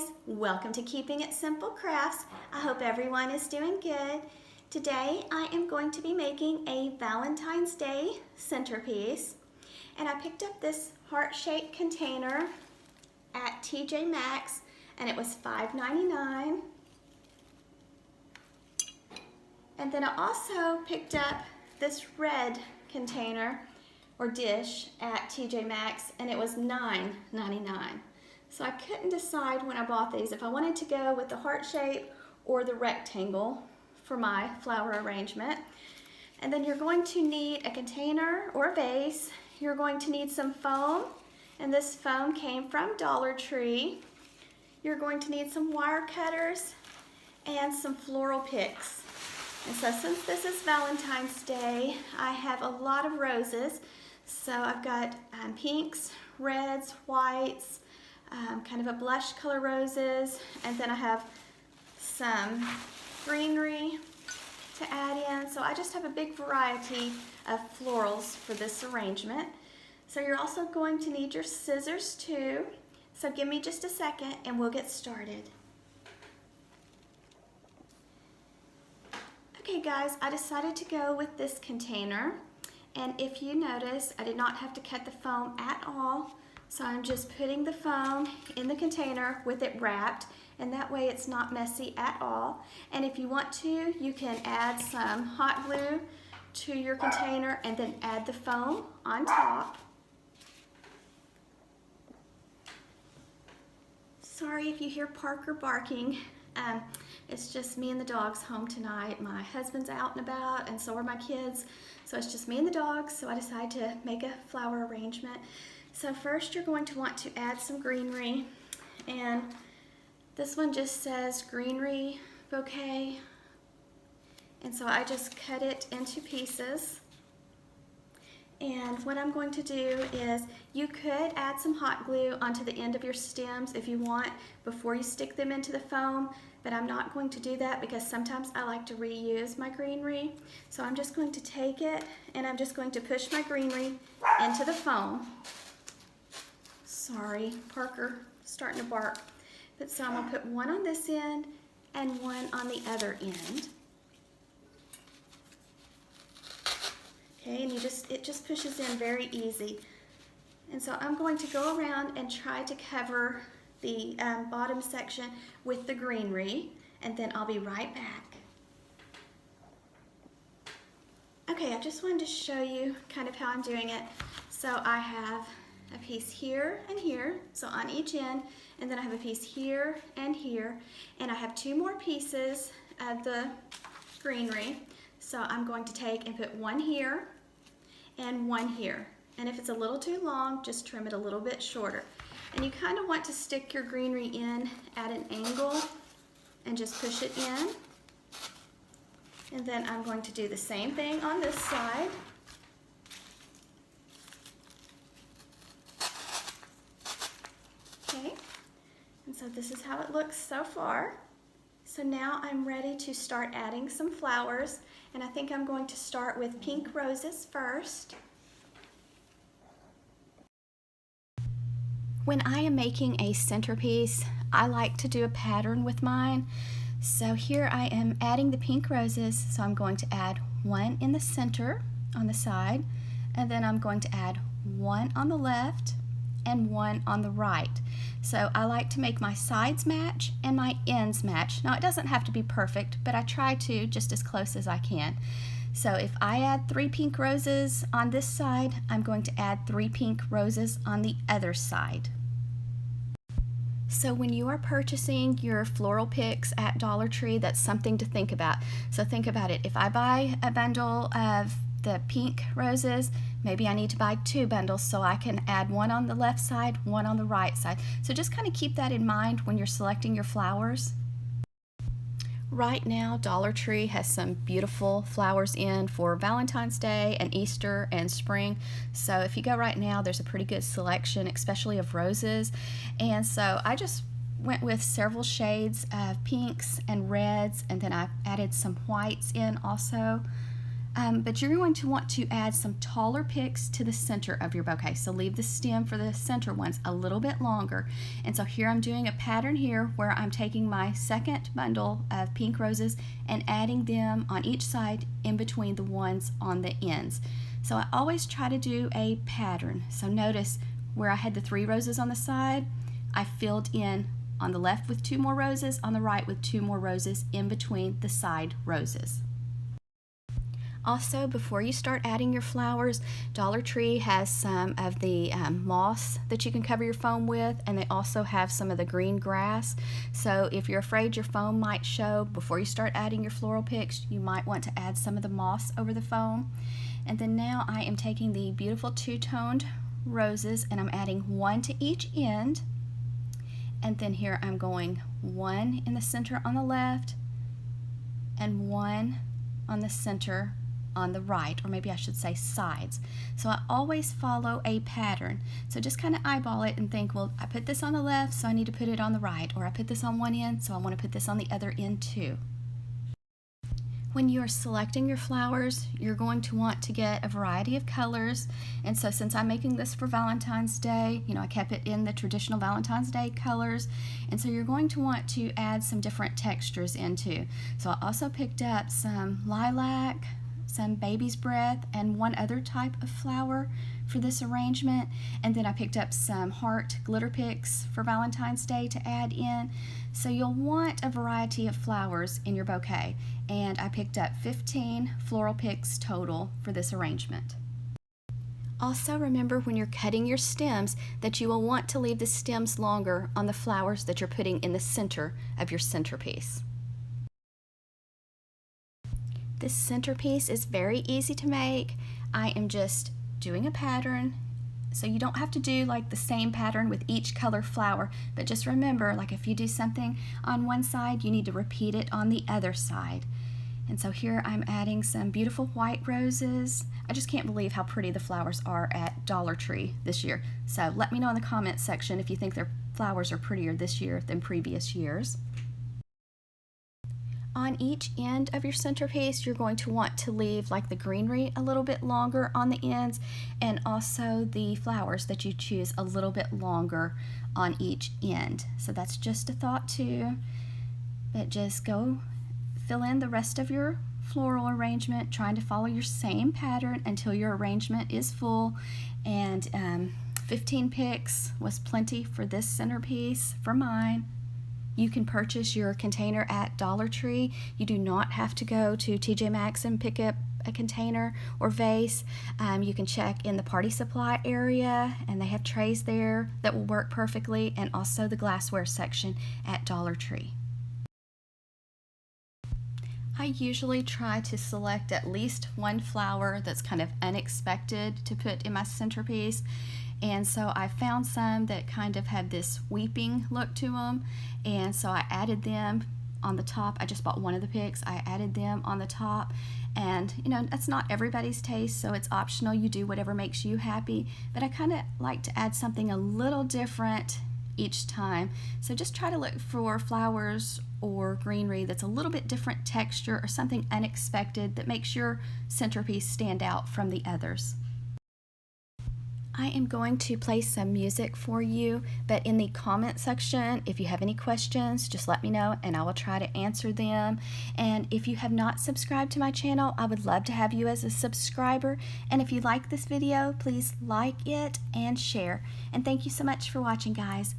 guys, welcome to Keeping It Simple Crafts. I hope everyone is doing good. Today I am going to be making a Valentine's Day centerpiece, and I picked up this heart-shaped container at TJ Maxx and it was $5.99. And then I also picked up this red container or dish at TJ Maxx and it was $9.99. So I couldn't decide when I bought these if I wanted to go with the heart shape or the rectangle for my flower arrangement. And then you're going to need a container or a vase. You're going to need some foam, and this foam came from Dollar Tree. You're going to need some wire cutters and some floral picks. And so since this is Valentine's Day, I have a lot of roses. So I've got pinks, reds, whites, kind of a blush color roses, and then I have some greenery to add in. So I just have a big variety of florals for this arrangement. So you're also going to need your scissors too. So give me just a second and we'll get started. Okay guys, I decided to go with this container, and if you notice, I did not have to cut the foam at all. So I'm just putting the foam in the container with it wrapped, and that way it's not messy at all. And if you want to, you can add some hot glue to your container and then add the foam on top. Sorry if you hear Parker barking. It's just me and the dogs home tonight. My husband's out and about, and so are my kids. So it's just me and the dogs, so I decided to make a flower arrangement. So first you're going to want to add some greenery, and this one just says greenery bouquet, and so I just cut it into pieces. And what I'm going to do is, you could add some hot glue onto the end of your stems if you want before you stick them into the foam, but I'm not going to do that because sometimes I like to reuse my greenery. So I'm just going to take it and I'm just going to push my greenery into the foam. Sorry, Parker starting to bark. But so I'm going to put one on this end and one on the other end. Okay, and it just pushes in very easy. And so I'm going to go around and try to cover the bottom section with the greenery, and then I'll be right back. Okay, I just wanted to show you kind of how I'm doing it. So I have a piece here and here, so on each end, and then I have a piece here, and I have two more pieces of the greenery. So I'm going to take and put one here and one here. And if it's a little too long, just trim it a little bit shorter. And you kind of want to stick your greenery in at an angle and just push it in. And then I'm going to do the same thing on this side. Okay, and so this is how it looks so far. So now I'm ready to start adding some flowers, and I think I'm going to start with pink roses first. When I am making a centerpiece, I like to do a pattern with mine. So here I am adding the pink roses, so I'm going to add one in the center on the side, and then I'm going to add one on the left and one on the right. So I like to make my sides match and my ends match. Now it doesn't have to be perfect, but I try to just as close as I can. So if I add 3 pink roses on this side, I'm going to add 3 pink roses on the other side. So when you are purchasing your floral picks at Dollar Tree, that's something to think about. So think about it. If I buy a bundle of the pink roses, maybe I need to buy 2 bundles so I can add one on the left side, one on the right side. So just kind of keep that in mind when you're selecting your flowers. Right now, Dollar Tree has some beautiful flowers in for Valentine's Day and Easter and spring. So if you go right now, there's a pretty good selection, especially of roses. And so I just went with several shades of pinks and reds, and then I added some whites in also. but you're going to want to add some taller picks to the center of your bouquet. So leave the stem for the center ones a little bit longer. And so here I'm doing a pattern here where I'm taking my second bundle of pink roses and adding them on each side in between the ones on the ends. So I always try to do a pattern. So notice where I had the 3 roses on the side, I filled in on the left with 2 more roses, on the right with 2 more roses in between the side roses. Also, before you start adding your flowers, Dollar Tree has some of the moss that you can cover your foam with, and they also have some of the green grass. So if you're afraid your foam might show, before you start adding your floral picks, you might want to add some of the moss over the foam. And then now I am taking the beautiful 2-toned roses and I'm adding 1 to each end. And then here I'm going 1 in the center on the left and 1 on the center on the right, or maybe I should say sides. So I always follow a pattern. So just kind of eyeball it and think, well, I put this on the left, so I need to put it on the right, or I put this on one end, so I want to put this on the other end too. When you are selecting your flowers, you're going to want to get a variety of colors. And so since I'm making this for Valentine's Day, I kept it in the traditional Valentine's Day colors. And so you're going to want to add some different textures into. So I also picked up some lilac, some baby's breath, and one other type of flower for this arrangement. And then I picked up some heart glitter picks for Valentine's Day to add in. So you'll want a variety of flowers in your bouquet. And I picked up 15 floral picks total for this arrangement. Also remember when you're cutting your stems that you will want to leave the stems longer on the flowers that you're putting in the center of your centerpiece. This centerpiece is very easy to make. I am just doing a pattern, so you don't have to do like the same pattern with each color flower, but just remember, like if you do something on one side, you need to repeat it on the other side. And so here I'm adding some beautiful white roses. I just can't believe how pretty the flowers are at Dollar Tree this year. So let me know in the comments section if you think their flowers are prettier this year than previous years. On each end of your centerpiece, you're going to want to leave like the greenery a little bit longer on the ends, and also the flowers that you choose a little bit longer on each end. So that's just a thought too, but just go fill in the rest of your floral arrangement, trying to follow your same pattern until your arrangement is full. And 15 picks was plenty for this centerpiece for mine. You can purchase your container at Dollar Tree. You do not have to go to TJ Maxx and pick up a container or vase. You can check in the party supply area, and they have trays there that will work perfectly, and also the glassware section at Dollar Tree. I usually try to select at least one flower that's kind of unexpected to put in my centerpiece. And so I found some that kind of had this weeping look to them, and so I added them on the top. I just bought one of the picks. I added them on the top, and that's not everybody's taste, so it's optional. You do whatever makes you happy, but I kind of like to add something a little different each time. So just try to look for flowers or greenery that's a little bit different texture or something unexpected that makes your centerpiece stand out from the others. I am going to play some music for you, but in the comment section, if you have any questions, just let me know and I will try to answer them. And if you have not subscribed to my channel, I would love to have you as a subscriber. And if you like this video, please like it and share. And thank you so much for watching, guys.